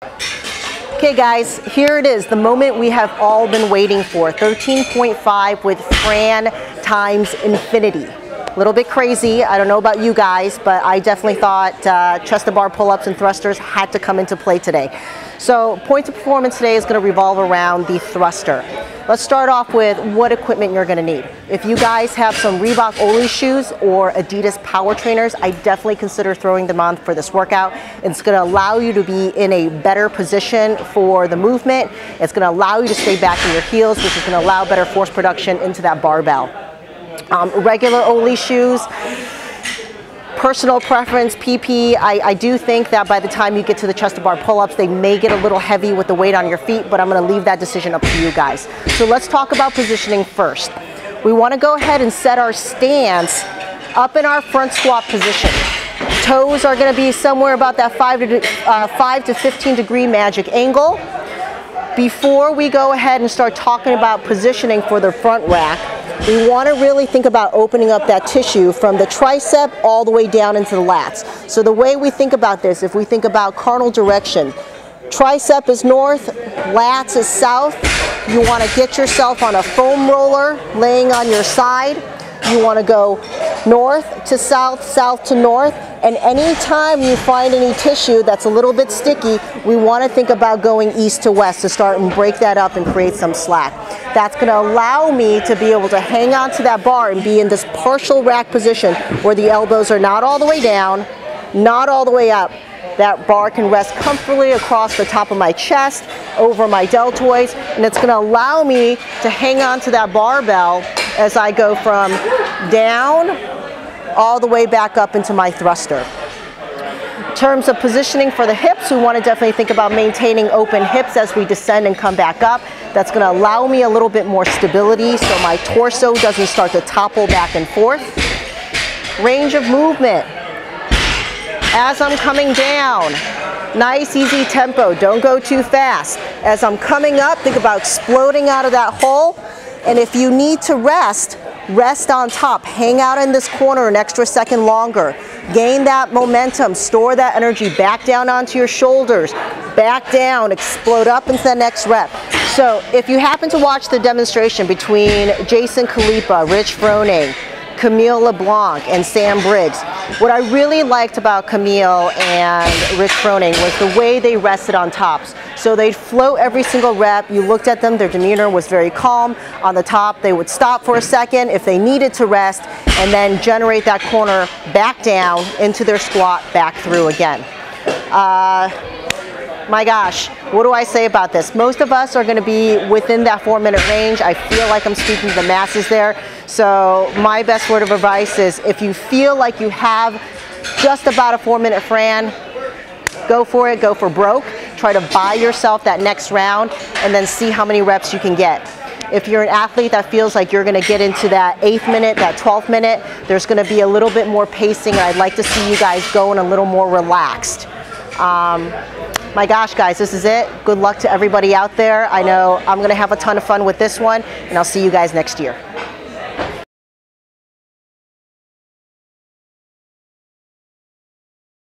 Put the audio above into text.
Okay guys, here it is, the moment we have all been waiting for. 13.5 with Fran times infinity. A little bit crazy, I don't know about you guys, but I definitely thought chest to bar pull-ups and thrusters had to come into play today. So points of performance today is going to revolve around the thruster. Let's start off with what equipment you're going to need. If you guys have some Reebok Olys shoes or Adidas Power Trainers, I definitely consider throwing them on for this workout. It's going to allow you to be in a better position for the movement. It's going to allow you to stay back in your heels, which is going to allow better force production into that barbell. Regular Olys shoes, personal preference, PP, I do think that by the time you get to the chest to bar pull-ups, they may get a little heavy with the weight on your feet, but I'm going to leave that decision up to you guys. So let's talk about positioning first. We want to go ahead and set our stance up in our front squat position. Toes are going to be somewhere about that 5 to 15 degree magic angle. Before we go ahead and start talking about positioning for the front rack, we want to really think about opening up that tissue from the tricep all the way down into the lats. So the way we think about this, if we think about cardinal direction, tricep is north, lats is south. You want to get yourself on a foam roller laying on your side. You want to go north to south, south to north, and anytime you find any tissue that's a little bit sticky, we want to think about going east to west to start and break that up and create some slack. That's going to allow me to be able to hang on to that bar and be in this partial rack position where the elbows are not all the way down, not all the way up. That bar can rest comfortably across the top of my chest, over my deltoids, and it's going to allow me to hang on to that barbell as I go from down all the way back up into my thruster. In terms of positioning for the hips, we want to definitely think about maintaining open hips as we descend and come back up. That's going to allow me a little bit more stability so my torso doesn't start to topple back and forth. Range of movement. As I'm coming down, nice easy tempo, don't go too fast. As I'm coming up, think about exploding out of that hole. And if you need to rest, rest on top. Hang out in this corner an extra second longer. Gain that momentum, store that energy back down onto your shoulders, back down, explode up into the next rep. So if you happen to watch the demonstration between Jason Khalipa, Rich Froning, Camille LeBlanc, and Sam Briggs, what I really liked about Camille and Rich Froning was the way they rested on tops. So they'd float every single rep. You looked at them, their demeanor was very calm. On the top, they would stop for a second if they needed to rest, and then generate that corner back down into their squat, back through again. My gosh, what do I say about this? Most of us are going to be within that 4-minute range. I feel like I'm speaking to the masses there. So my best word of advice is if you feel like you have just about a 4-minute Fran, go for it, go for broke. Try to buy yourself that next round and then see how many reps you can get. If you're an athlete that feels like you're going to get into that 8th minute, that 12th minute, there's going to be a little bit more pacing, and I'd like to see you guys going a little more relaxed. My gosh, guys, this is it. Good luck to everybody out there. I know I'm going to have a ton of fun with this one, and I'll see you guys next year.